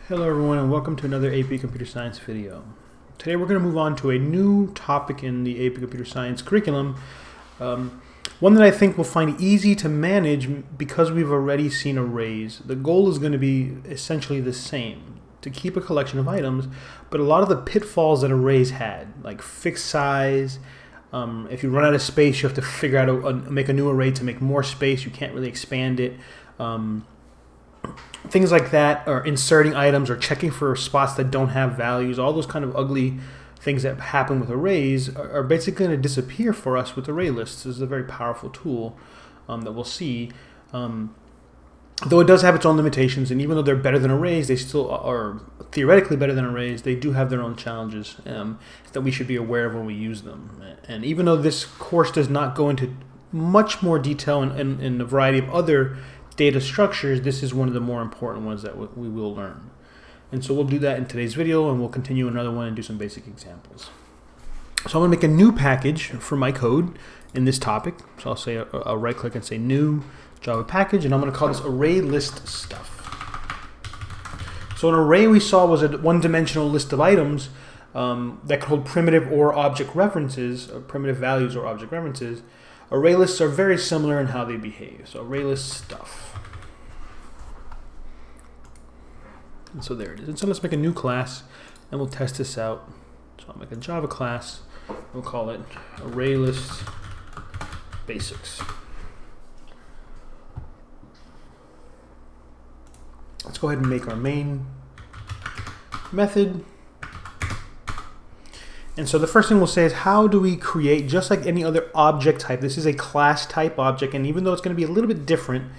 Hello everyone and welcome to another AP Computer Science video. Today we're going to move on to a new topic in the AP Computer Science curriculum, one that I think we'll find easy to manage because we've already seen arrays. The goal is going to be essentially the same, to keep a collection of items, but a lot of the pitfalls that arrays had, like fixed size, if you run out of space you have to figure out make a new array to make more space, you can't really expand it. Things like that, or inserting items or checking for spots that don't have values, all those kind of ugly things that happen with arrays are basically going to disappear for us with ArrayLists. This is a very powerful tool that we'll see. Though it does have its own limitations, and even though they're better than arrays, they still are theoretically better than arrays. They do have their own challenges that we should be aware of when we use them. And even though this course does not go into much more detail in a variety of other data structures, this is one of the more important ones that we will learn. And so we'll do that in today's video, and we'll continue another one and do some basic examples. So I'm going to make a new package for my code in this topic. So I'll say I'll right click and say new Java package, and I'm going to call this ArrayList stuff. So an array we saw was a one-dimensional list of items that could hold primitive or object references, or primitive values or object references. ArrayLists are very similar in how they behave. So ArrayList stuff. And so there it is. And so let's make a new class and we'll test this out. So I'll make a Java class. We'll call it ArrayList Basics. Let's go ahead and make our main method. And so the first thing we'll say is, how do we create, just like any other object type, this is a class type object, and even though it's going to be a little bit different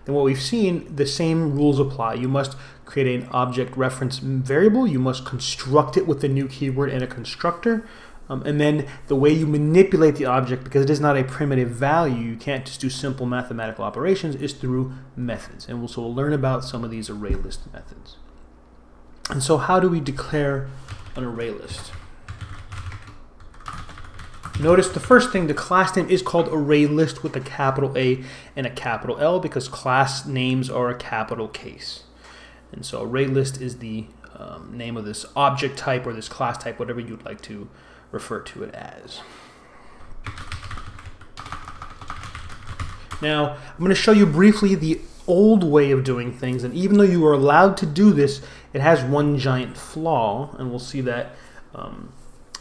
than what we've seen, the same rules apply. You must create an object reference variable, you must construct it with the new keyword and a constructor, and then the way you manipulate the object, because it is not a primitive value, you can't just do simple mathematical operations, is through methods. And so we'll learn about some of these ArrayList methods. And so how do we declare an ArrayList? Notice the first thing, the class name is called ArrayList with a capital A and a capital L because class names are a capital case. And so ArrayList is the name of this object type or this class type, whatever you'd like to refer to it as. Now, I'm going to show you briefly the old way of doing things, and even though you are allowed to do this, it has one giant flaw, and we'll see that.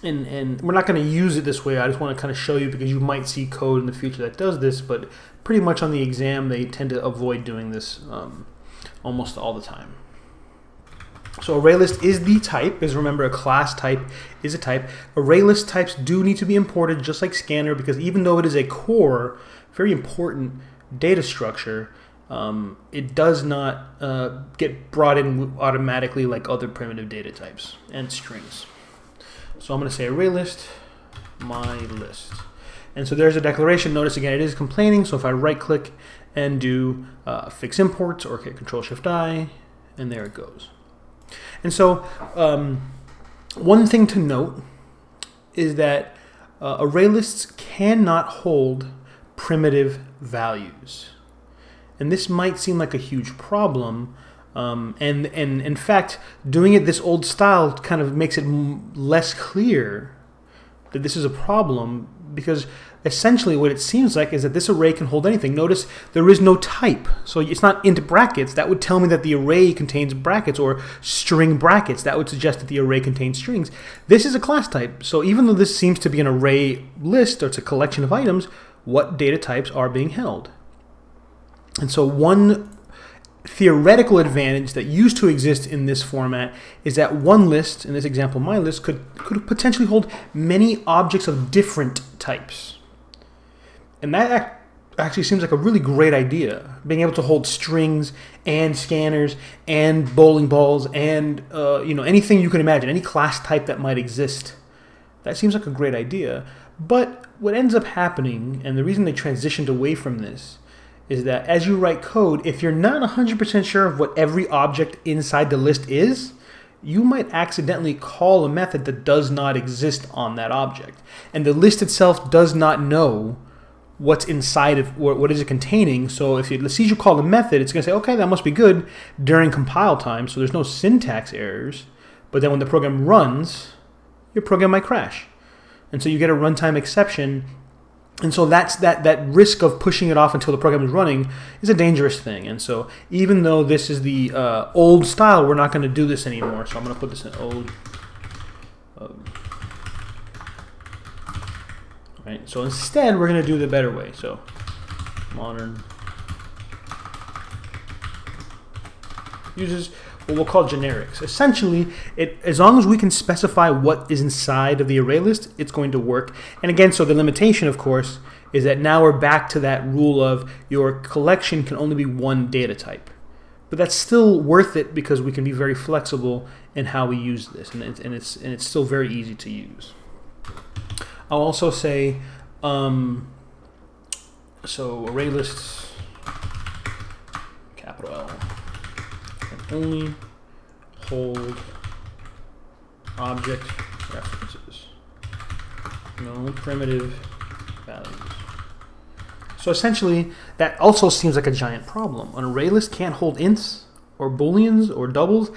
And we're not going to use it this way. I just want to kind of show you because you might see code in the future that does this, but pretty much on the exam they tend to avoid doing this almost all the time. So ArrayList is the type, because remember a class type is a type. ArrayList types do need to be imported just like scanner, because even though it is a core, very important data structure, it does not get brought in automatically like other primitive data types and strings. So I'm going to say ArrayList, my list. And so there's a declaration. Notice again, it is complaining. So if I right click and do fix imports or hit Control-Shift-I, and there it goes. And so one thing to note is that ArrayLists cannot hold primitive values. And this might seem like a huge problem. And in fact, doing it this old style kind of makes it less clear that this is a problem, because essentially what it seems like is that this array can hold anything. Notice there is no type, so it's not into brackets. That would tell me that the array contains brackets or string brackets. That would suggest that the array contains strings. This is a class type, so even though this seems to be an array list, or it's a collection of items, what data types are being held? And so one theoretical advantage that used to exist in this format is that one list, in this example my list, could potentially hold many objects of different types. And that actually seems like a really great idea, being able to hold strings and scanners and bowling balls and anything you can imagine, any class type that might exist. That seems like a great idea. But what ends up happening, and the reason they transitioned away from this, is that as you write code, if you're not 100% sure of what every object inside the list is, you might accidentally call a method that does not exist on that object. And the list itself does not know what's inside of what is it containing. So if it sees you call the method, it's going to say, okay, that must be good during compile time, so there's no syntax errors. But then when the program runs, your program might crash. And so you get a runtime exception. And so that risk of pushing it off until the program is running is a dangerous thing. And so even though this is the old style, we're not going to do this anymore. So I'm going to put this in old. Right. So instead, we're going to do the better way. So modern uses what we'll call generics. Essentially, as long as we can specify what is inside of the array list, it's going to work. And again, so the limitation, of course, is that now we're back to that rule of your collection can only be one data type. But that's still worth it because we can be very flexible in how we use this, and it's still very easy to use. I'll also say, so array lists, capital L, can only hold object references, no primitive values. So essentially, that also seems like a giant problem. An array list can't hold ints or booleans or doubles.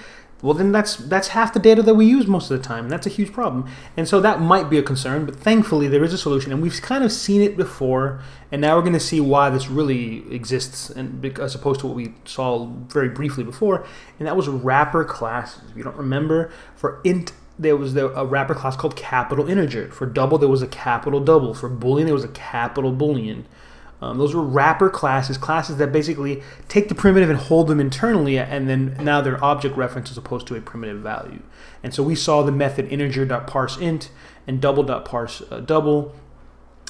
Well, then that's half the data that we use most of the time, and that's a huge problem. And so that might be a concern, but thankfully there is a solution, and we've kind of seen it before, and now we're going to see why this really exists, and as opposed to what we saw very briefly before, and that was wrapper classes. If you don't remember, for int there was a wrapper class called capital integer. For double there was a capital double. For boolean there was a capital boolean. Those were wrapper classes that basically take the primitive and hold them internally, and then now they're object reference as opposed to a primitive value. And so we saw the method integer.parseInt and double.parse double,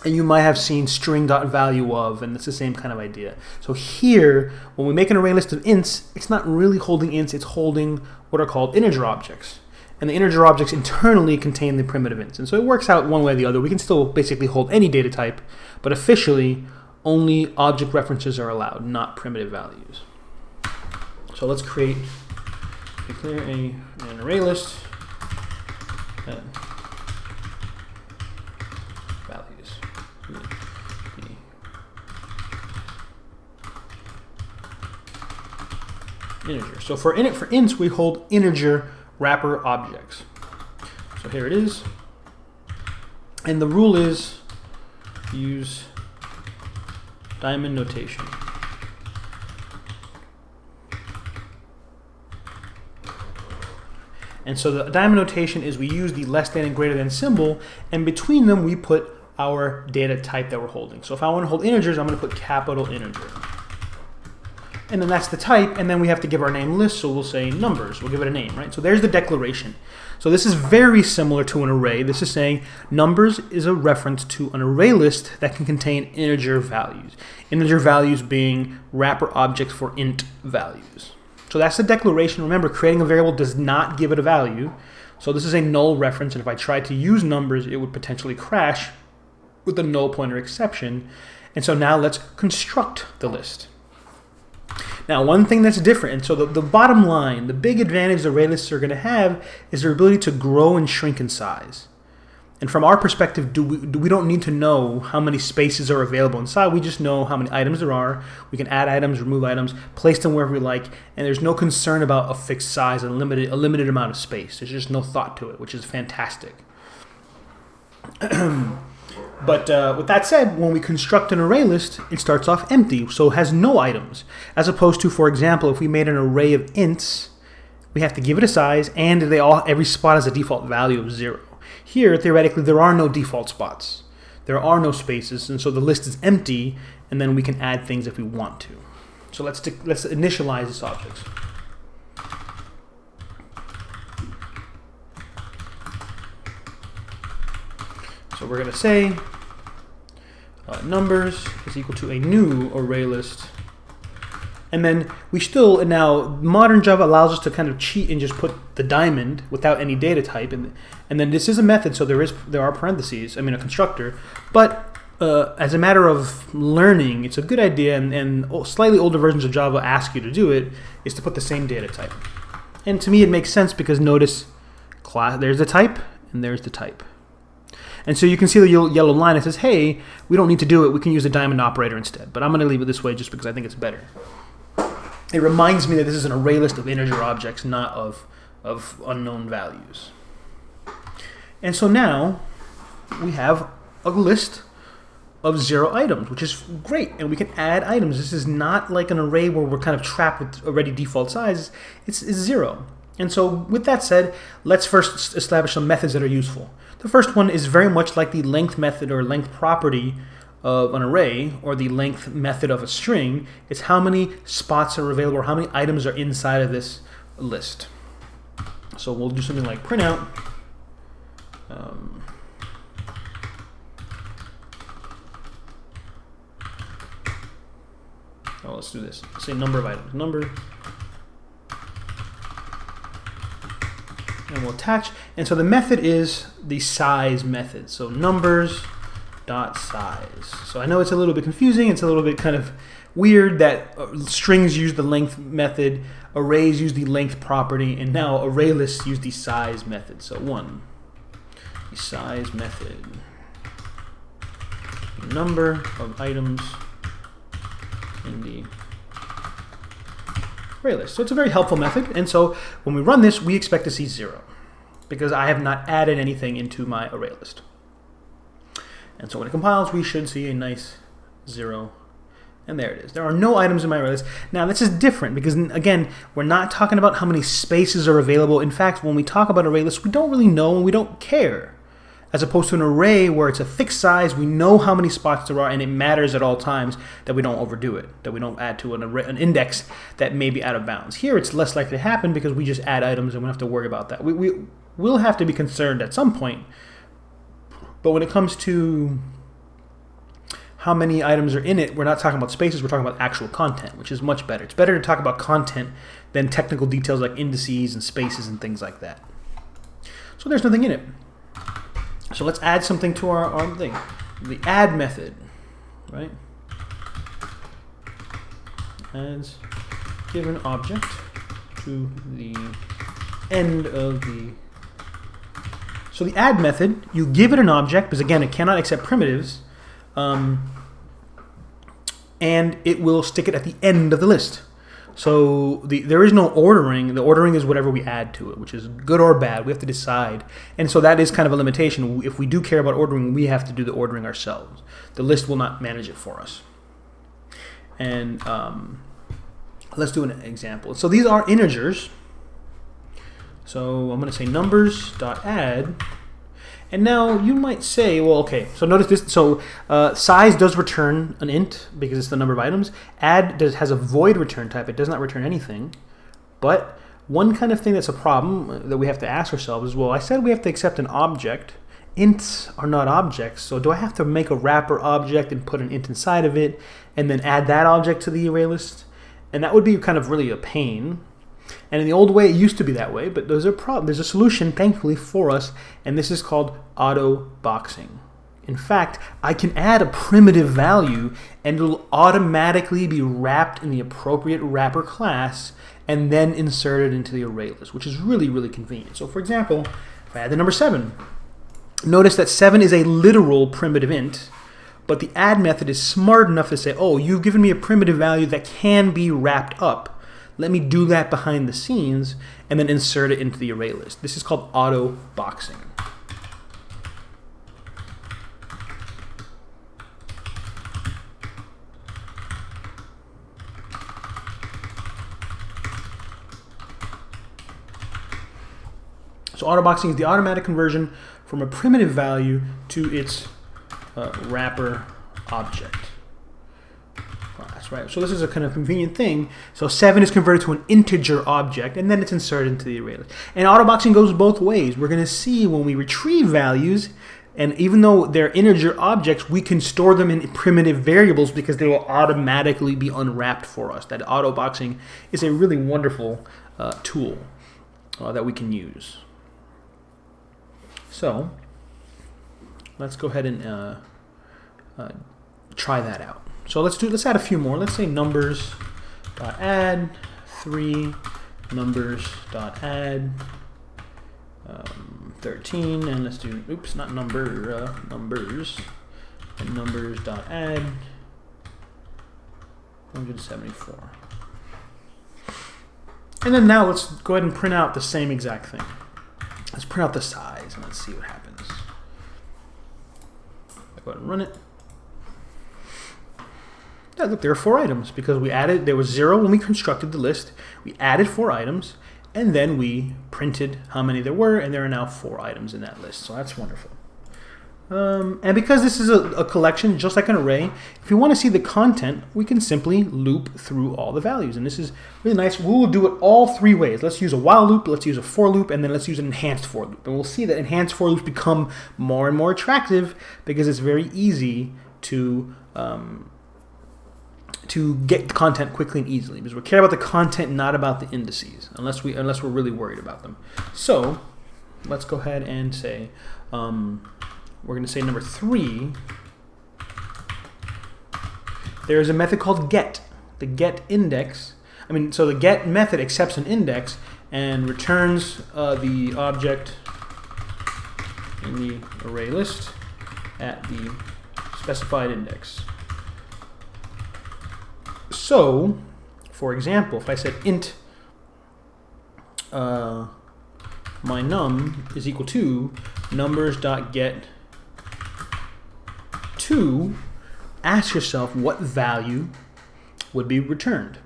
and you might have seen string.valueOf, and it's the same kind of idea. So here, when we make an array list of ints, it's not really holding ints, it's holding what are called integer objects. And the integer objects internally contain the primitive ints. And so it works out one way or the other. We can still basically hold any data type, but officially, only object references are allowed, not primitive values. So let's declare an array list values. Integer. So for ints, we hold integer wrapper objects. So here it is. And the rule is use diamond notation. And so the diamond notation is we use the less than and greater than symbol, and between them we put our data type that we're holding. So if I want to hold integers, I'm going to put capital integer. And then that's the type, and then we have to give our name list, so we'll say numbers. We'll give it a name, right? So there's the declaration. So this is very similar to an array. This is saying numbers is a reference to an array list that can contain integer values. Integer values being wrapper objects for int values. So that's the declaration. Remember, creating a variable does not give it a value. So this is a null reference, and if I tried to use numbers, it would potentially crash with the null pointer exception. And so now let's construct the list. Now, one thing that's different, and so the bottom line, the big advantage the array lists are going to have is their ability to grow and shrink in size. And from our perspective, we don't need to know how many spaces are available inside. We just know how many items there are. We can add items, remove items, place them wherever we like, and there's no concern about a fixed size and a limited amount of space. There's just no thought to it, which is fantastic. But with that said, when we construct an array list, it starts off empty, so it has no items. As opposed to, for example, if we made an array of ints, we have to give it a size, and every spot has a default value of 0. Here, theoretically, there are no default spots. There are no spaces, and so the list is empty, and then we can add things if we want to. So let's initialize this object. So we're going to say numbers is equal to a new array list. And then we still, now modern Java allows us to kind of cheat and just put the diamond without any data type. And then this is a method, so there are parentheses, a constructor. But as a matter of learning, it's a good idea, and slightly older versions of Java ask you to do it, is to put the same data type. And to me it makes sense because notice there's the type and there's the type. And so you can see the yellow line that says, hey, we don't need to do it. We can use the diamond operator instead. But I'm going to leave it this way just because I think it's better. It reminds me that this is an array list of integer objects, not of unknown values. And so now we have a list of 0 items, which is great. And we can add items. This is not like an array where we're kind of trapped with already default size. It's 0. And so with that said, let's first establish some methods that are useful. The first one is very much like the length method or length property of an array or the length method of a string. It's how many spots are available or how many items are inside of this list. So we'll do something like printout. Let's do this. Let's say number of items. Number. And we'll attach. And so the method is the size method. So numbers dot size. So I know it's a little bit confusing. It's a little bit kind of weird that strings use the length method, arrays use the length property, and now ArrayLists use the size method. So one, the size method, number of items in the ArrayList. So it's a very helpful method. And so when we run this, we expect to see 0 because I have not added anything into my ArrayList. And so when it compiles, we should see a nice 0. And there it is. There are no items in my ArrayList. Now this is different because, again, we're not talking about how many spaces are available. In fact, when we talk about ArrayLists, we don't really know and we don't care. As opposed to an array where it's a fixed size, we know how many spots there are, and it matters at all times that we don't overdo it, that we don't add to an index that may be out of bounds. Here, it's less likely to happen because we just add items and we don't have to worry about that. We will have to be concerned at some point, but when it comes to how many items are in it, we're not talking about spaces, we're talking about actual content, which is much better. It's better to talk about content than technical details like indices and spaces and things like that. So there's nothing in it. So let's add something to our thing. The add method, right? Adds given object to the end of the... So the add method, you give it an object, because again, it cannot accept primitives, and it will stick it at the end of the list. So there is no ordering. The ordering is whatever we add to it, which is good or bad. We have to decide. And so that is kind of a limitation. If we do care about ordering, we have to do the ordering ourselves. The list will not manage it for us. And let's do an example. So these are integers. So I'm going to say numbers.add. And now you might say, well, okay, so notice this. So size does return an int because it's the number of items. Add has a void return type. It does not return anything. But one kind of thing that's a problem that we have to ask ourselves is, well, I said we have to accept an object. Ints are not objects. So do I have to make a wrapper object and put an int inside of it and then add that object to the array list? And that would be kind of really a pain. And in the old way, it used to be that way, but there's a problem. There's a solution, thankfully, for us, and this is called auto boxing. In fact, I can add a primitive value, and it'll automatically be wrapped in the appropriate wrapper class, and then inserted into the array list, which is really, really convenient. So, for example, if I add the number 7, notice that 7 is a literal primitive int, but the add method is smart enough to say, oh, you've given me a primitive value that can be wrapped up. Let me do that behind the scenes and then insert it into the array list. This is called auto boxing. So auto boxing is the automatic conversion from a primitive value to its wrapper object. Right. So this is a kind of convenient thing. So 7 is converted to an integer object, and then it's inserted into the array list. And autoboxing goes both ways. We're going to see when we retrieve values, and even though they're integer objects, we can store them in primitive variables because they will automatically be unwrapped for us. That autoboxing is a really wonderful tool that we can use. So let's go ahead and try that out. So let's add a few more. Let's say numbers.add 3, numbers.add 13, and let's do, oops, not number, numbers, and numbers dot add 174. And then now let's go ahead and print out the same exact thing. Let's print out the size and let's see what happens. I'll go ahead and run it. Yeah, look, there are 4 items because we added, there was 0 when we constructed the list. We added 4 items and then we printed how many there were, and there are now 4 items in that list. So that's wonderful. And because this is a collection, just like an array, if you want to see the content, we can simply loop through all the values. And this is really nice. We will do it all 3 ways. Let's use a while loop, let's use a for loop, and then let's use an enhanced for loop. And we'll see that enhanced for loops become more and more attractive because it's very easy to get content quickly and easily. Because we care about the content, not about the indices, unless we're really worried about them. So let's go ahead and say, we're going to say number 3. There's a method called get. The get index. So the get method accepts an index and returns the object in the array list at the specified index. So, for example, if I said int my num is equal to numbers.get 2, ask yourself what value would be returned.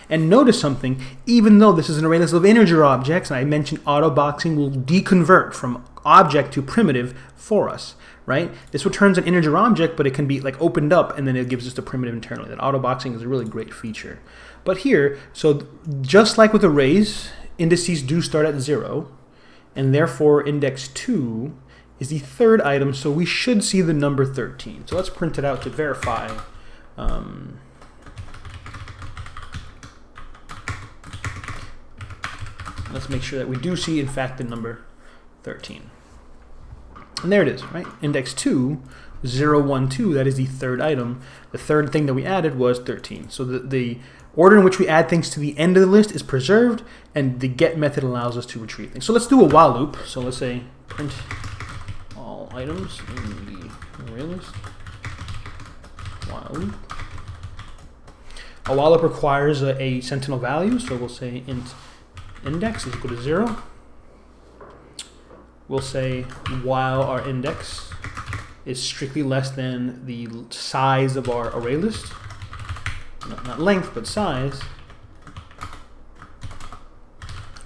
And notice something, even though this is an array list of integer objects, and I mentioned autoboxing will deconvert from object to primitive for us, right? This returns an integer object, but it can be like opened up and then it gives us the primitive internally. That autoboxing is a really great feature. But here, so just like with arrays, indices do start at 0, and therefore index 2 is the 3rd item, so we should see the number 13. So let's print it out to verify. Let's make sure that we do see, in fact, the number 13. And there it is, right? Index 2, 0, 1, 2, that is the 3rd item. The 3rd thing that we added was 13. So the order in which we add things to the end of the list is preserved, and the get method allows us to retrieve things. So let's do a while loop. So let's say print all items in the array list. While loop. A while loop requires a sentinel value, so we'll say int index is equal to 0. We'll say while our index is strictly less than the size of our array list, not length, but size,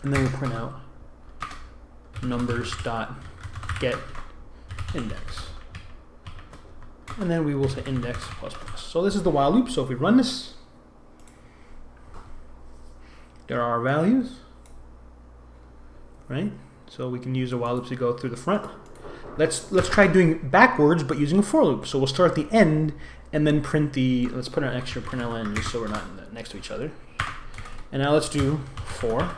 and then we'll print out numbers.get index. And then we will say index plus plus. So this is the while loop. So if we run this, there are our values, right? So we can use a while loop to go through the front. Let's try doing it backwards, but using a for loop. So we'll start at the end and then print the, let's put an extra println just so we're not next to each other. And now let's do for.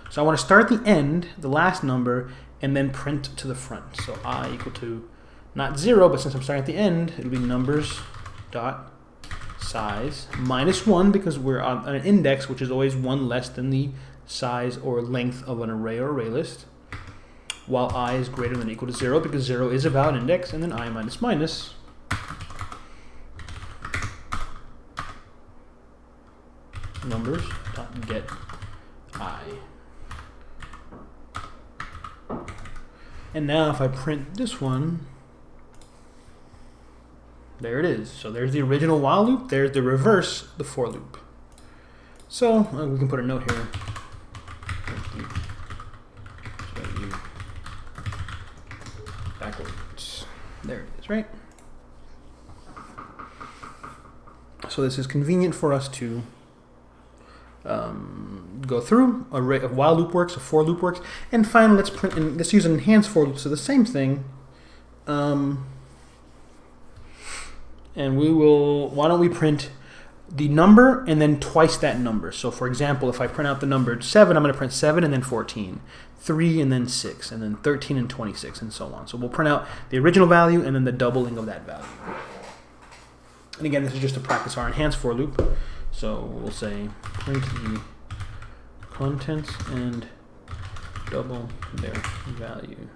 So I want to start at the end, the last number, and then print to the front. So I equal to not 0, but since I'm starting at the end, it'll be numbers dot size minus 1 because we're on an index, which is always 1 less than the size or length of an array or array list, while I is greater than or equal to 0 because 0 is a valid index, and then I minus minus numbers dot get I. And now if I print this one, there it is. So there's the original while loop, there's the reverse, the for loop. So we can put a note here. Backwards. There it is, right? So this is convenient for us to go through. A while loop works, a for loop works, and finally let's print. And let's use an enhanced for loop. So the same thing. And we will. Why don't we print the number and then twice that number? So for example, if I print out the number 7, I'm going to print 7 and then 14, 3 and then 6, and then 13 and 26, and so on. So we'll print out the original value and then the doubling of that value. And again, this is just to practice our enhanced for loop. So we'll say print the contents and double their value.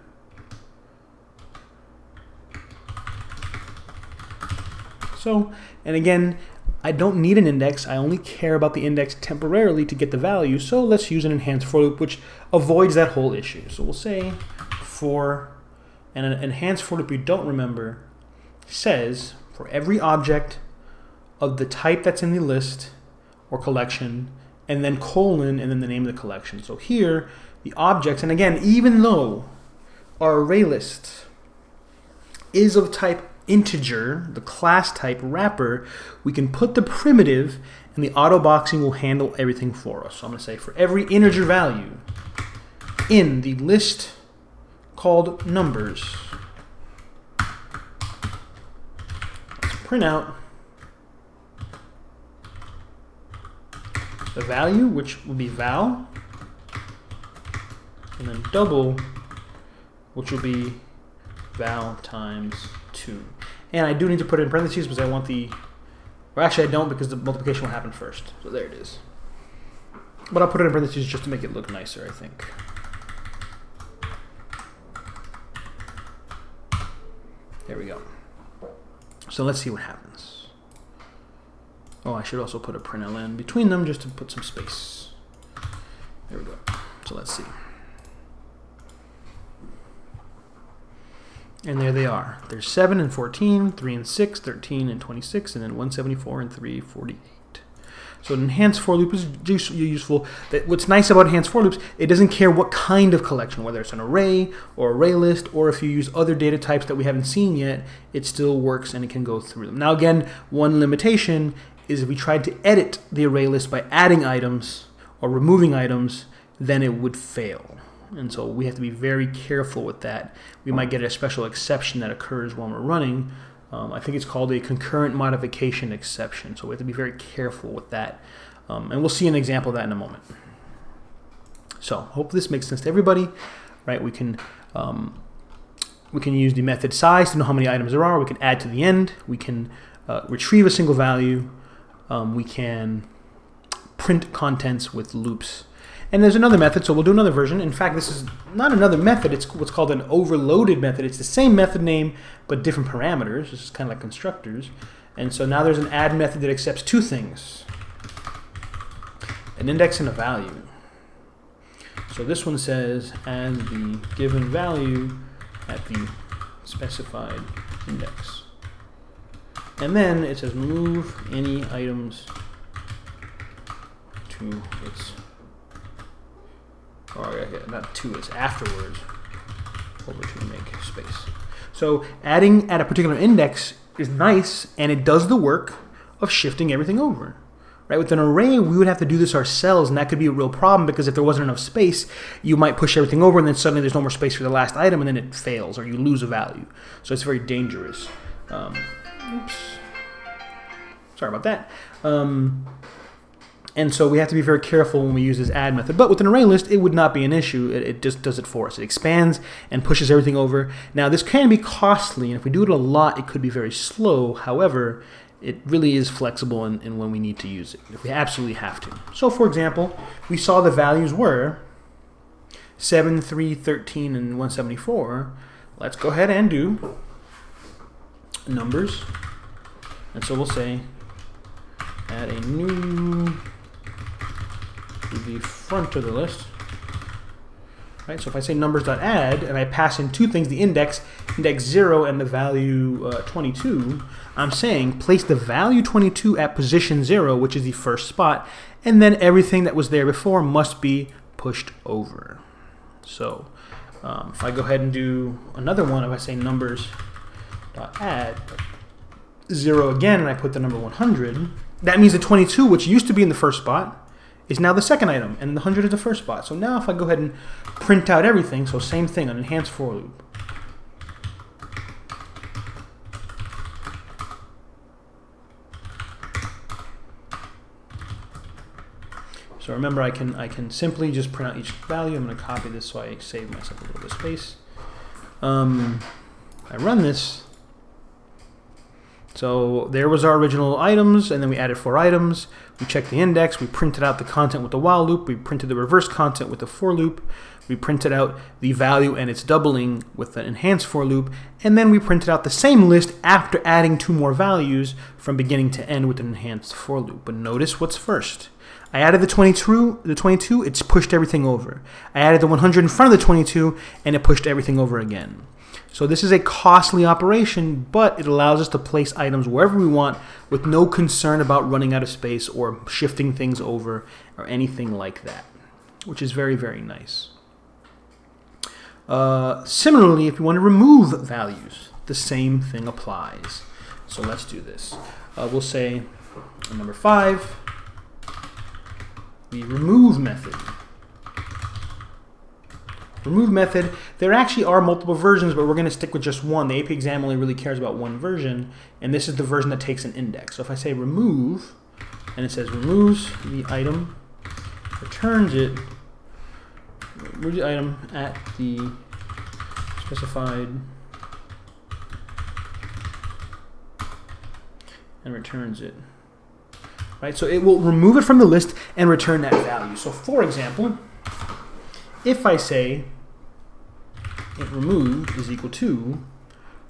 So, and again, I don't need an index. I only care about the index temporarily to get the value. So let's use an enhanced for loop, which avoids that whole issue. So we'll say for, and an enhanced for loop you don't remember says for every object of the type that's in the list or collection, and then colon, and then the name of the collection. So here, the objects, and again, even though our array list is of type integer, the class type wrapper, we can put the primitive and the auto boxing will handle everything for us. So I'm going to say for every integer value in the list called numbers, let's print out the value, which will be val, and then double, which will be val times 2. And I do need to put it in parentheses because I want the, or actually I don't because the multiplication will happen first. So there it is. But I'll put it in parentheses just to make it look nicer, I think. There we go. So let's see what happens. Oh, I should also put a println between them just to put some space. There we go. So let's see. And there they are. There's 7 and 14, 3 and 6, 13 and 26, and then 174 and 348. So an enhanced for loop is useful. What's nice about enhanced for loops, it doesn't care what kind of collection, whether it's an array or array list, or if you use other data types that we haven't seen yet, it still works and it can go through them. Now again, one limitation is if we tried to edit the array list by adding items or removing items, then it would fail. And so we have to be very careful with that. We might get a special exception that occurs when we're running. I think it's called a concurrent modification exception. So we have to be very careful with that. And we'll see an example of that in a moment. So hope this makes sense to everybody. Right? We can use the method size to know how many items there are. We can add to the end. We can retrieve a single value. We can print contents with loops. And there's another method, so we'll do another version. In fact, this is not another method, it's what's called an overloaded method. It's the same method name, but different parameters. This is kind of like constructors. And so now there's an add method that accepts two things: an index and a value. So this one says, add the given value at the specified index. And then it says move any items to its, or not to, it's afterwards, over to make space. So adding at a particular index is nice, and it does the work of shifting everything over. Right? With an array, we would have to do this ourselves, and that could be a real problem because if there wasn't enough space, you might push everything over, and then suddenly there's no more space for the last item, and then it fails, or you lose a value. So it's very dangerous. Oops. Sorry about that. And so we have to be very careful when we use this add method. But with an array list, it would not be an issue. It just does it for us. It expands and pushes everything over. Now, this can be costly, and if we do it a lot, it could be very slow. However, it really is flexible in when we need to use it, if we absolutely have to. So, for example, we saw the values were 7, 3, 13, and 174. Let's go ahead and do numbers. And so we'll say add a new to the front of the list. Right? So if I say numbers.add and I pass in two things, the index 0 and the value 22, I'm saying place the value 22 at position 0, which is the first spot, and then everything that was there before must be pushed over. So if I go ahead and do another one, if I say numbers.add 0 again and I put the number 100, that means the 22, which used to be in the first spot, is now the second item, and the 100 is the first spot. So now if I go ahead and print out everything, so same thing, an enhanced for loop. So remember, I can simply just print out each value. I'm going to copy this so I save myself a little bit of space. I run this. So there was our original items, and then we added 4 items. We checked the index. We printed out the content with the while loop. We printed the reverse content with the for loop. We printed out the value and its doubling with the enhanced for loop. And then we printed out the same list after adding 2 more values from beginning to end with an enhanced for loop. But notice what's first. I added the 22, it's pushed everything over. I added the 100 in front of the 22, and it pushed everything over again. So this is a costly operation, but it allows us to place items wherever we want with no concern about running out of space or shifting things over or anything like that, which is very, very nice. Similarly, if you want to remove values, the same thing applies. So let's do this. We'll say number 5, the remove method. Remove method, there actually are multiple versions, but we're going to stick with just one. The AP exam only really cares about one version, and this is the version that takes an index. So if I say remove, and it says removes the item, returns it, removes the item at the specified, and returns it. Right, so it will remove it from the list and return that value. So for example, if I say int removed is equal to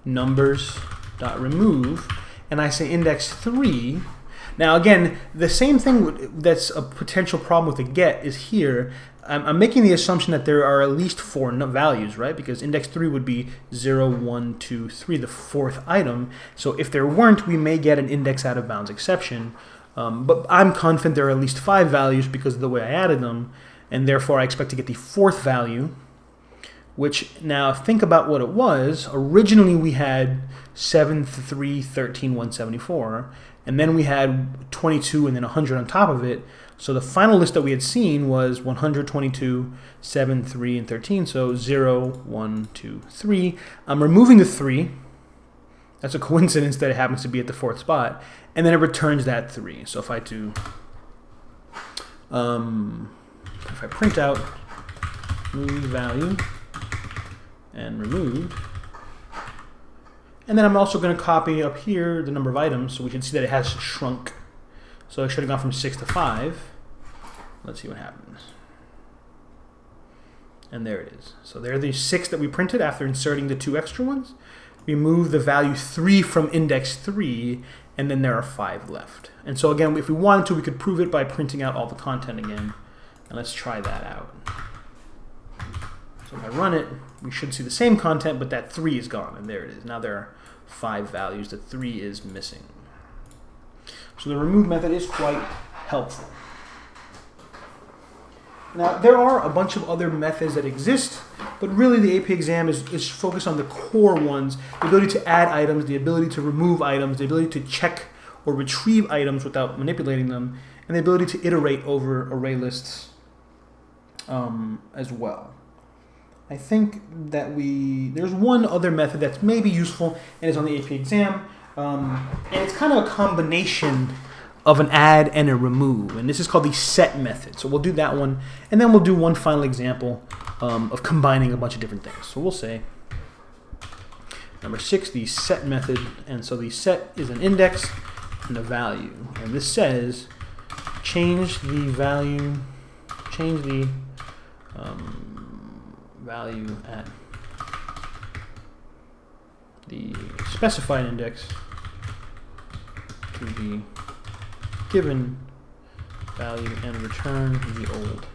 numbers.remove, and I say index 3, now again, the same thing that's a potential problem with the get is here. I'm making the assumption that there are at least 4 values, right? Because index 3 would be 0, 1, 2, 3, the 4th item. So if there weren't, we may get an index out of bounds exception. But I'm confident there are at least 5 values because of the way I added them, and therefore I expect to get the 4th value, which now think about what it was. Originally we had 7, 3, 13, 174, and then we had 22 and then 100 on top of it. So the final list that we had seen was 122, 7, 3, and 13, so 0, 1, 2, 3. I'm removing the 3. That's a coincidence that it happens to be at the 4th spot. And then it returns that 3. So if I do, if I print out remove value and removed, and then I'm also going to copy up here the number of items so we can see that it has shrunk. So it should have gone from 6 to 5. Let's see what happens. And there it is. So there are the 6 that we printed after inserting the 2 extra ones. We move the value 3 from index 3, and then there are 5 left. And so again, if we wanted to, we could prove it by printing out all the content again. And let's try that out. So if I run it, we should see the same content, but that 3 is gone, and there it is. Now there are 5 values. The 3 is missing. So the remove method is quite helpful. Now, there are a bunch of other methods that exist, but really the AP exam is focused on the core ones: the ability to add items, the ability to remove items, the ability to check or retrieve items without manipulating them, and the ability to iterate over array lists as well. I think that there's one other method that's maybe useful and is on the AP exam, and it's kind of a combination of an add and a remove, and this is called the set method. So we'll do that one, and then we'll do one final example of combining a bunch of different things. So we'll say number 6, the set method, and so the set is an index and a value, and this says change the value value at the specified index to the given value and return the old.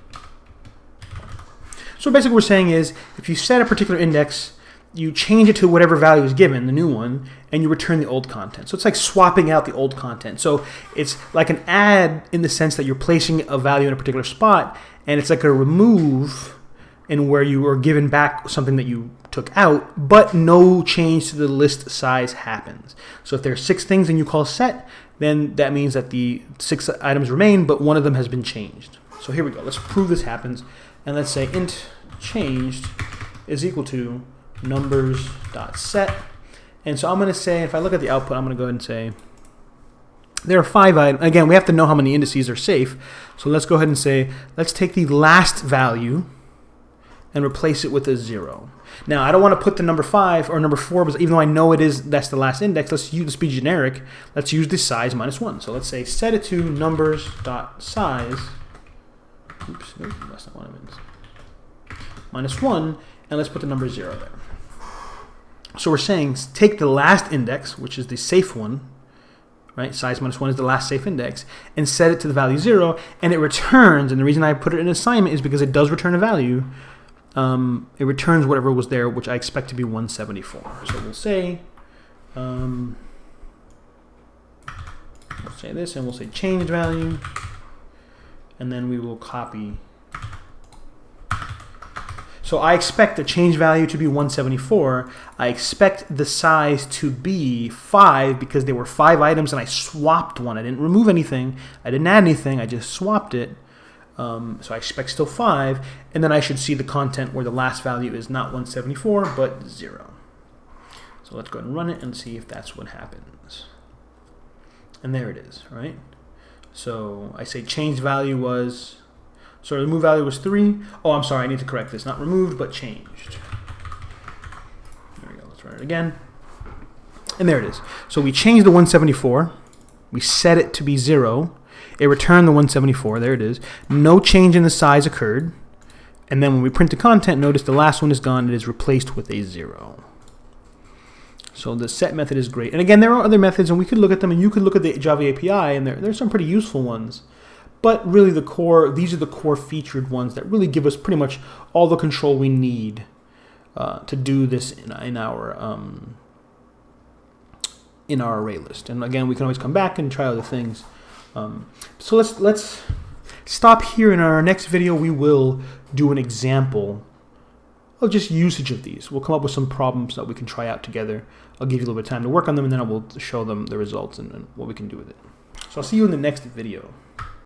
So basically what we're saying is if you set a particular index, you change it to whatever value is given, the new one, and you return the old content. So it's like swapping out the old content. So it's like an add in the sense that you're placing a value in a particular spot, and it's like a remove in where you are given back something that you took out, but no change to the list size happens. So if there are 6 things and you call set, then that means that the 6 items remain, but one of them has been changed. So here we go. Let's prove this happens. And let's say int changed is equal to numbers.set. And so I'm going to say, if I look at the output, I'm going to go ahead and say there are 5 items. Again, we have to know how many indices are safe. So let's go ahead and say, let's take the last value and replace it with a 0. Now, I don't want to put the number 5 or number 4, but even though I know that's the last index, let's be generic. Let's use the size minus 1. So let's say set it to numbers.size. Oops, nope, that's not what it means. Minus 1, and let's put the number 0 there. So we're saying take the last index, which is the safe one, right? Size minus 1 is the last safe index, and set it to the value 0, and it returns, and the reason I put it in assignment is because it does return a value. It returns whatever was there, which I expect to be 174. So we'll say this, and we'll say changed value, and then we will copy. So I expect the change value to be 174. I expect the size to be 5 because there were 5 items and I swapped one. I didn't remove anything. I didn't add anything. I just swapped it. So I expect still 5. And then I should see the content where the last value is not 174 but 0. So let's go ahead and run it and see if that's what happens. And there it is, right? So I say change value was... So the remove value was 3. Oh, I'm sorry, I need to correct this. Not removed, but changed. There we go, let's run it again. And there it is. So we changed the 174. We set it to be 0. It returned the 174, there it is. No change in the size occurred. And then when we print the content, notice the last one is gone. It is replaced with a 0. So the set method is great. And again, there are other methods, and we could look at them, and you could look at the Java API, and there's some pretty useful ones. But really these are the core featured ones that really give us pretty much all the control we need to do this in our array list. And again, we can always come back and try other things. So let's stop here. In our next video, we will do an example of just usage of these. We'll come up with some problems that we can try out together. I'll give you a little bit of time to work on them, and then I will show them the results and what we can do with it. So I'll see you in the next video.